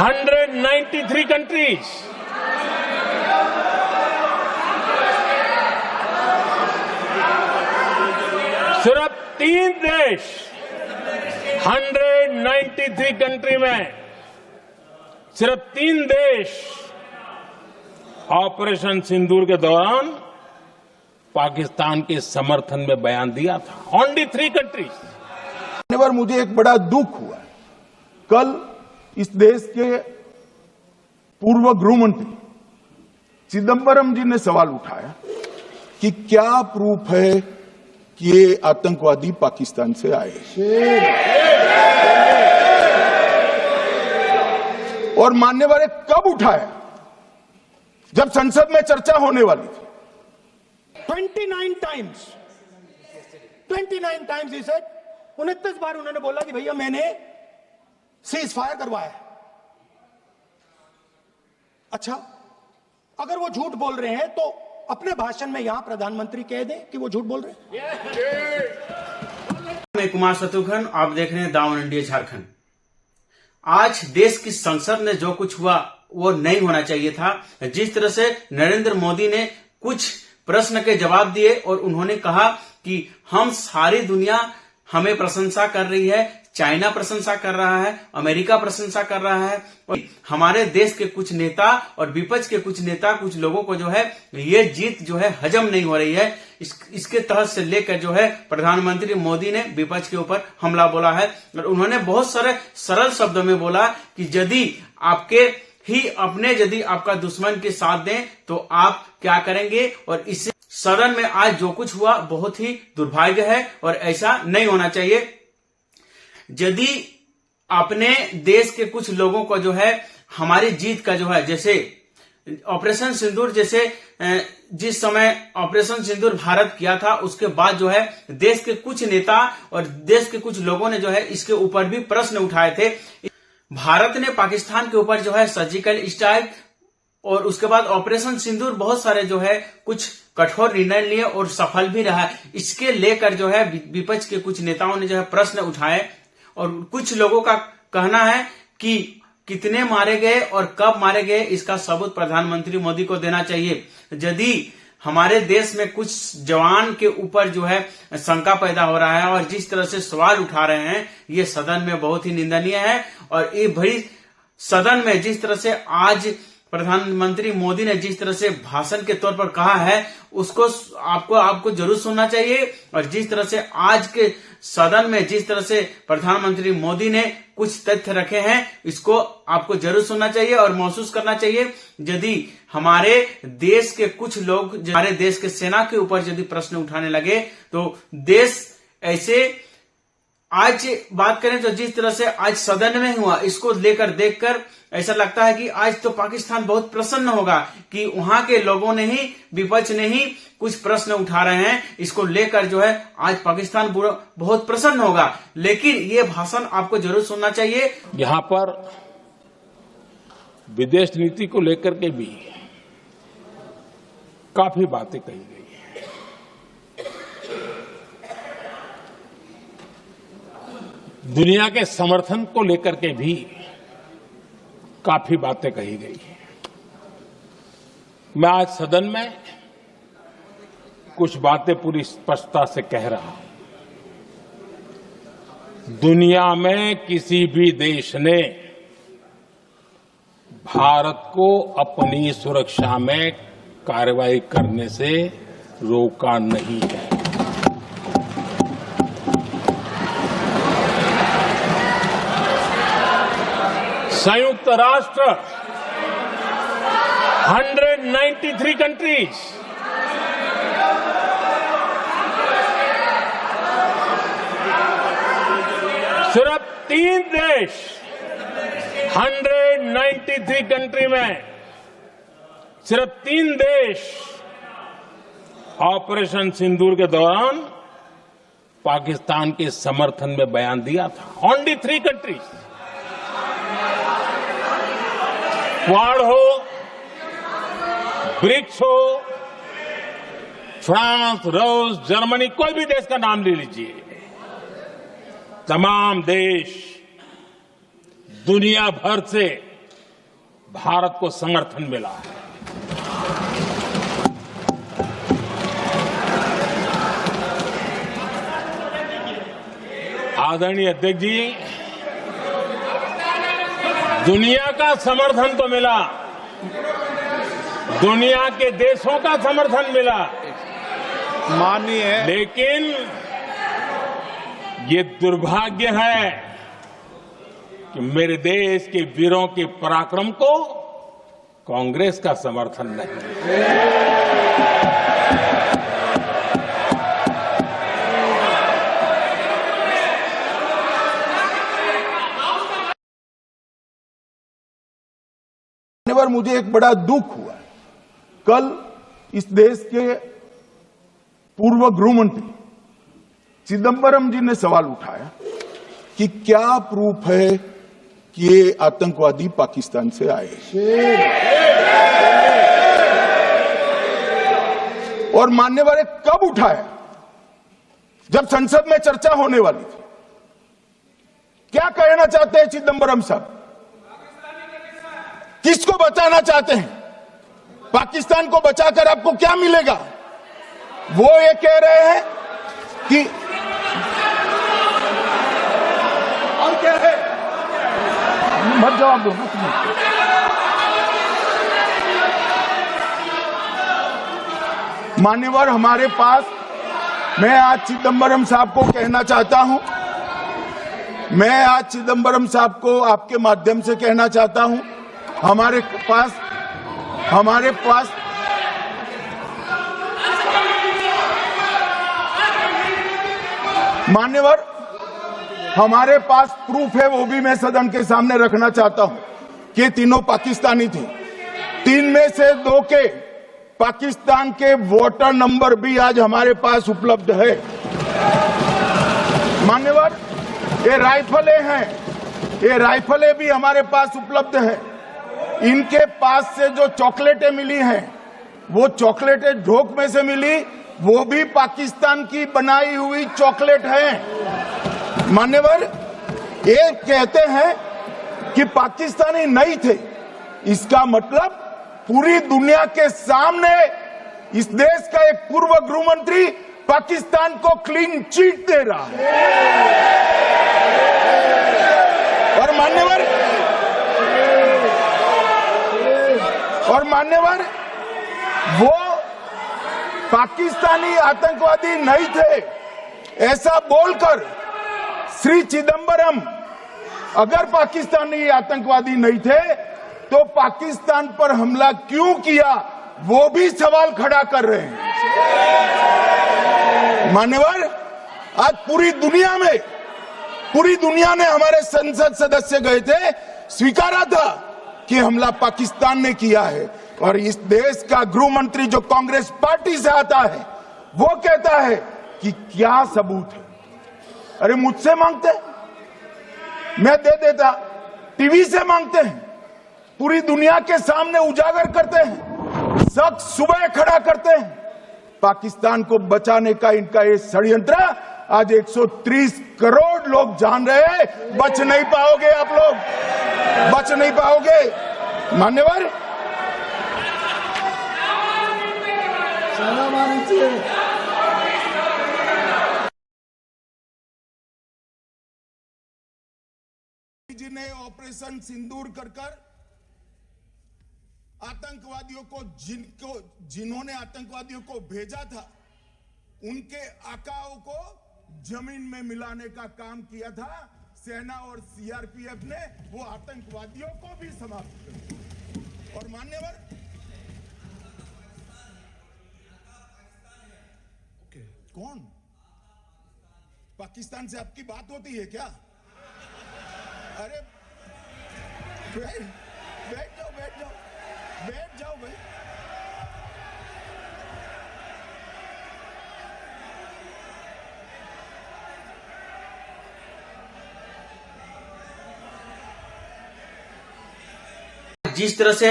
193 countries. सिर्फ 3 देश 193 country में सिर्फ 3 देश ऑपरेशन सिंदूर के दौरान पाकिस्तान के समर्थन में बयान दिया था. Only 3 countries. बार मुझे एक बड़ा दुख हुआ. कल इस देश के पूर्व गृहमंत्री चिदंबरम जी ने सवाल उठाया कि क्या प्रूफ है कि ये आतंकवादी पाकिस्तान से आए, और मानने वाले कब उठाया? जब संसद में चर्चा होने वाली थी. 29 टाइम्स ही सेड, 29 बार उन्होंने बोला कि भैया मैंने सीज फायर करवाया. अच्छा, अगर वो झूठ बोल रहे हैं तो अपने भाषण में यहां प्रधानमंत्री कह दें कि वो झूठ बोल रहे हैं. मैं कुमार शत्रुघ्न, आप देख रहे हैं दावन इंडिया झारखंड. आज देश की संसद में जो कुछ हुआ वो नहीं होना चाहिए था. जिस तरह से नरेंद्र मोदी ने कुछ प्रश्न के जवाब दिए और उन्होंने कहा कि हम सारी दुनिया हमें प्रशंसा कर रही है, चाइना प्रशंसा कर रहा है, अमेरिका प्रशंसा कर रहा है, और हमारे देश के कुछ नेता और विपक्ष के कुछ नेता, कुछ लोगों को जो है ये जीत जो है हजम नहीं हो रही है. इसके तहत से लेकर जो है प्रधानमंत्री मोदी ने विपक्ष के ऊपर हमला बोला है. और उन्होंने बहुत सारे सरल शब्दों में बोला कि यदि आपका दुश्मन के साथ दें तो आप क्या करेंगे. और इससे सदन में आज जो कुछ हुआ बहुत ही दुर्भाग्य है और ऐसा नहीं होना चाहिए. यदि अपने देश के कुछ लोगों को जो है हमारी जीत का जो है, जैसे ऑपरेशन सिंदूर, जैसे जिस समय ऑपरेशन सिंदूर भारत किया था उसके बाद जो है देश के कुछ नेता और देश के कुछ लोगों ने जो है इसके ऊपर भी प्रश्न उठाए थे. भारत ने पाकिस्तान के ऊपर जो है सर्जिकल स्ट्राइक और उसके बाद ऑपरेशन सिंदूर बहुत सारे जो है कुछ कठोर निर्णय लिए और सफल भी रहा. इसके लेकर जो है विपक्ष के कुछ नेताओं ने जो है प्रश्न उठाए और कुछ लोगों का कहना है कि कितने मारे गए और कब मारे गए इसका सबूत प्रधानमंत्री मोदी को देना चाहिए. यदि हमारे देश में कुछ जवान के ऊपर जो है शंका पैदा हो रहा है और जिस तरह से सवाल उठा रहे हैं ये सदन में बहुत ही निंदनीय है. और ये बड़ी सदन में जिस तरह से आज प्रधानमंत्री मोदी ने जिस तरह से भाषण के तौर पर कहा है उसको आपको जरूर सुनना चाहिए. और जिस तरह से आज के सदन में जिस तरह से प्रधानमंत्री मोदी ने कुछ तथ्य रखे हैं इसको आपको जरूर सुनना चाहिए और महसूस करना चाहिए. यदि हमारे देश के कुछ लोग हमारे देश के सेना के ऊपर यदि प्रश्न उठाने लगे तो देश ऐसे, आज बात करें तो जिस तरह से आज सदन में हुआ इसको लेकर देखकर ऐसा लगता है कि आज तो पाकिस्तान बहुत प्रसन्न होगा कि वहां के लोगों ने ही, विपक्ष ने ही कुछ प्रश्न उठा रहे हैं. इसको लेकर जो है आज पाकिस्तान बहुत प्रसन्न होगा. लेकिन ये भाषण आपको जरूर सुनना चाहिए. यहां पर विदेश नीति को लेकर के भी काफी बातें कही गई है. दुनिया के समर्थन को लेकर के भी काफी बातें कही गई है. मैं आज सदन में कुछ बातें पूरी स्पष्टता से कह रहा हूं. दुनिया में किसी भी देश ने भारत को अपनी सुरक्षा में कार्रवाई करने से रोका नहीं है. संयुक्त राष्ट्र 193 कंट्रीज, सिर्फ 3 देश 193 कंट्री में सिर्फ 3 देश ऑपरेशन सिंदूर के दौरान पाकिस्तान के समर्थन में बयान दिया था. Only 3 countries. क्वाड हो, ब्रिक्स हो, फ्रांस, रूस, जर्मनी, कोई भी देश का नाम ले लीजिए, तमाम देश दुनिया भर से भारत को समर्थन मिला है। आदरणीय अध्यक्ष जी, दुनिया का समर्थन तो मिला, दुनिया के देशों का समर्थन मिला, माननीय, लेकिन ये दुर्भाग्य है कि मेरे देश के वीरों के पराक्रम को कांग्रेस का समर्थन नहीं। पर मुझे एक बड़ा दुख हुआ। कल इस देश के पूर्व गृह मंत्री चिदंबरम जी ने सवाल उठाया कि क्या प्रूफ है कि ये आतंकवादी पाकिस्तान से आए, और मान्यवर ने कब उठाया? जब संसद में चर्चा होने वाली थी। क्या कहना चाहते हैं चिदंबरम साहब? किसको बचाना चाहते हैं? पाकिस्तान को बचाकर आपको क्या मिलेगा? वो ये कह रहे हैं कि और क्या है? मत जवाब दो। मान्यवर, हमारे पास, मैं आज चिदंबरम साहब को कहना चाहता हूं, मैं आज चिदंबरम साहब को आपके माध्यम से कहना चाहता हूं, हमारे पास मान्यवर, हमारे पास प्रूफ है, वो भी मैं सदन के सामने रखना चाहता हूं कि तीनों पाकिस्तानी थे। 3 में से 2 के पाकिस्तान के वोटर नंबर भी आज हमारे पास उपलब्ध है। मान्यवर, ये राइफलें हैं, ये राइफलें भी हमारे पास उपलब्ध है। इनके पास से जो चॉकलेटें मिली हैं, वो चॉकलेटें ढोक में से मिली, वो भी पाकिस्तान की बनाई हुई चॉकलेट है। मान्यवर, ये कहते हैं कि पाकिस्तानी नहीं थे, इसका मतलब पूरी दुनिया के सामने इस देश का एक पूर्व गृह मंत्री पाकिस्तान को क्लीन चिट दे रहा है। और मान्यवर, वो पाकिस्तानी आतंकवादी नहीं थे ऐसा बोलकर श्री चिदंबरम, अगर पाकिस्तानी आतंकवादी नहीं थे तो पाकिस्तान पर हमला क्यों किया, वो भी सवाल खड़ा कर रहे हैं। मान्यवर, आज पूरी दुनिया ने, हमारे संसद सदस्य गए थे, स्वीकारा था कि हमला पाकिस्तान ने किया है। और इस देश का गृह मंत्री जो कांग्रेस पार्टी से आता है, वो कहता है कि क्या सबूत है? अरे मुझसे मांगते, मैं दे देता। टीवी से मांगते हैं, पूरी दुनिया के सामने उजागर करते हैं, शख्स सुबह खड़ा करते हैं। पाकिस्तान को बचाने का इनका ये षड्यंत्र आज 130 करोड़ लोग जान रहे हैं। बच नहीं पाओगे आप लोग, बच नहीं पाओगे। मान्यवर, जी ने ऑपरेशन सिंदूर कर आतंकवादियों को, जिन्होंने आतंकवादियों को भेजा था, उनके आकाओं को जमीन में मिलाने का काम किया था। सेना और सीआरपीएफ ने वो आतंकवादियों को भी समाप्त किया। और मान्यवर, कौन? पाकिस्तान से आपकी बात होती है क्या? अरे बैठ जाओ भाई। जिस तरह से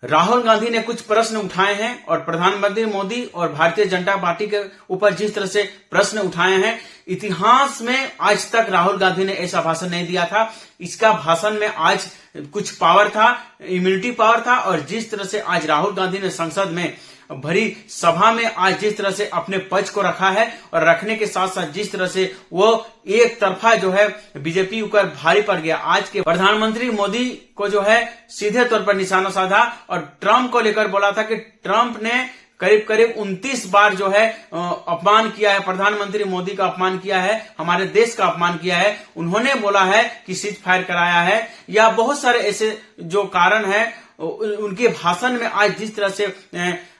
राहुल गांधी ने कुछ प्रश्न उठाए हैं और प्रधानमंत्री मोदी और भारतीय जनता पार्टी के ऊपर जिस तरह से प्रश्न उठाए हैं, इतिहास में आज तक राहुल गांधी ने ऐसा भाषण नहीं दिया था। इसका भाषण में आज कुछ पावर था, इम्यूनिटी पावर था। और जिस तरह से आज राहुल गांधी ने संसद में भरी सभा में आज जिस तरह से अपने पक्ष को रखा है और रखने के साथ साथ जिस तरह से वो एक तरफा जो है बीजेपी ऊपर भारी पड़ गया। आज के प्रधानमंत्री मोदी को जो है सीधे तौर पर निशाना साधा और ट्रंप को लेकर बोला था कि ट्रंप ने करीब करीब 29 बार जो है अपमान किया है, प्रधानमंत्री मोदी का अपमान किया है, हमारे देश का अपमान किया है। उन्होंने बोला है कि सीज फायर कराया है, या बहुत सारे ऐसे जो कारण है उनके भाषण में। आज जिस तरह से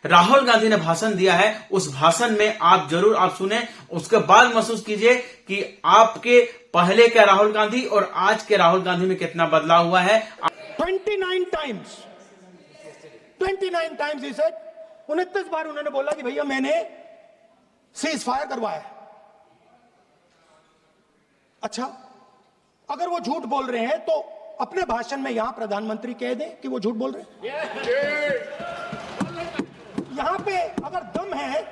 राहुल गांधी ने भाषण दिया है, उस भाषण में आप जरूर आप सुने, उसके बाद महसूस कीजिए कि आपके पहले के राहुल गांधी और आज के राहुल गांधी में कितना बदलाव हुआ है। 29 टाइम्स ही सेड, 29 बार उन्होंने बोला कि भैया मैंने सीज फायर करवाया है। अच्छा, अगर वो झूठ बोल रहे हैं तो अपने भाषण में यहां प्रधानमंत्री कह दें कि वो झूठ बोल रहे हैं। यहां पे अगर दम है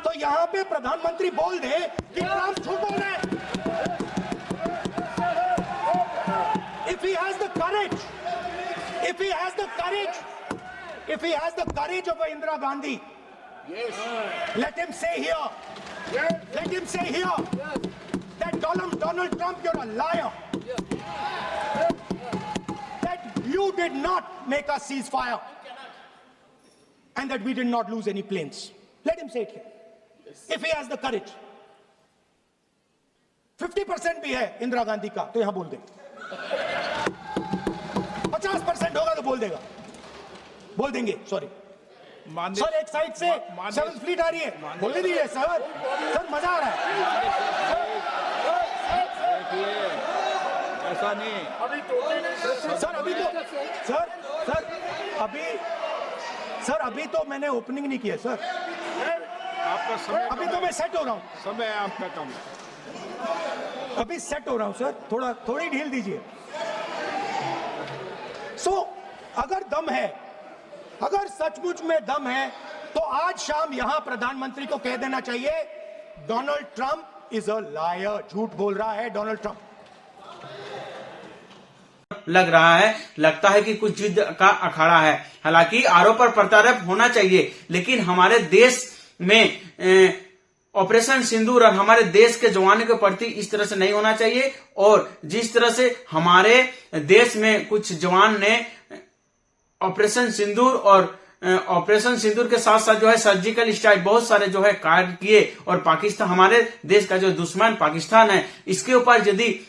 तो यहां पे प्रधानमंत्री बोल दे कि ट्रंप झूठ बोल रहे हैं। If he has the courage, if he has the courage, if he has the courage of Indira Gandhi, let him say here, let him say here that Donald Trump, you're a liar. You did not make a ceasefire and that we did not lose any planes. Let him say it here. If he has the courage. 50% भी है इंदिरा गांधी का तो यहां बोल दे। 50% होगा तो बोल देगा, बोल देंगे। सॉरी सर, एक साइड से 7th फ्लीट आ रही है, बोल दीजिए सर। सर मजा आ रहा है। ऐसा नहीं सर अभी तो सर अभी तो मैंने ओपनिंग नहीं किया सर। आपका समय, अभी तो मैं सेट हो रहा हूं। समय आपका कम, अभी सेट हो रहा हूं सर, थोड़ी ढील दीजिए। अगर दम है, अगर सचमुच में दम है तो आज शाम यहां प्रधानमंत्री को कह देना चाहिए Donald Trump is a liar, झूठ बोल रहा है डोनाल्ड ट्रंप। लग रहा है, लगता है कि कुछ जिद का अखाड़ा है। हालांकि आरोप और प्रत्यारोप होना चाहिए, लेकिन हमारे देश में ऑपरेशन सिंदूर और हमारे देश के जवानों के प्रति इस तरह से नहीं होना चाहिए। और जिस तरह से हमारे देश में कुछ जवान ने ऑपरेशन सिंदूर और ऑपरेशन सिंदूर के साथ साथ जो है सर्जिकल स्ट्राइक बहुत सारे जो है कार्य किए, और पाकिस्तान, हमारे देश का जो दुश्मन पाकिस्तान है, इसके ऊपर यदि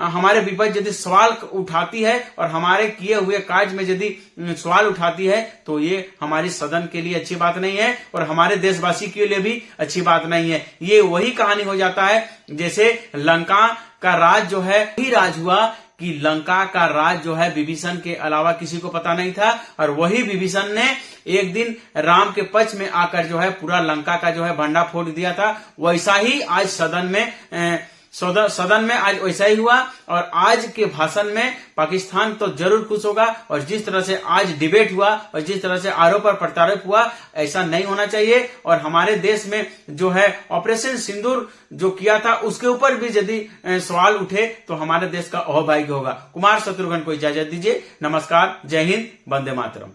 हमारे विपक्ष यदि सवाल उठाती है और हमारे किए हुए कार्य में यदि सवाल उठाती है तो ये हमारी सदन के लिए अच्छी बात नहीं है और हमारे देशवासी के लिए भी अच्छी बात नहीं है। ये वही कहानी हो जाता है जैसे लंका का राज जो है, वही राज हुआ कि लंका का राज जो है विभीषण के अलावा किसी को पता नहीं था, और वही विभीषण ने एक दिन राम के पक्ष में आकर जो है पूरा लंका का जो है भंडा फोड़ दिया था। वैसा ही आज सदन में आज वैसा ही हुआ, और आज के भाषण में पाकिस्तान तो जरूर खुश होगा। और जिस तरह से आज डिबेट हुआ और जिस तरह से आरोप और प्रत्यारोप हुआ, ऐसा नहीं होना चाहिए। और हमारे देश में जो है ऑपरेशन सिंदूर जो किया था उसके ऊपर भी यदि सवाल उठे तो हमारे देश का अहोभाग्य होगा। कुमार शत्रुघ्न को इजाजत दीजिए। नमस्कार, जय हिंद, वंदे मातरम।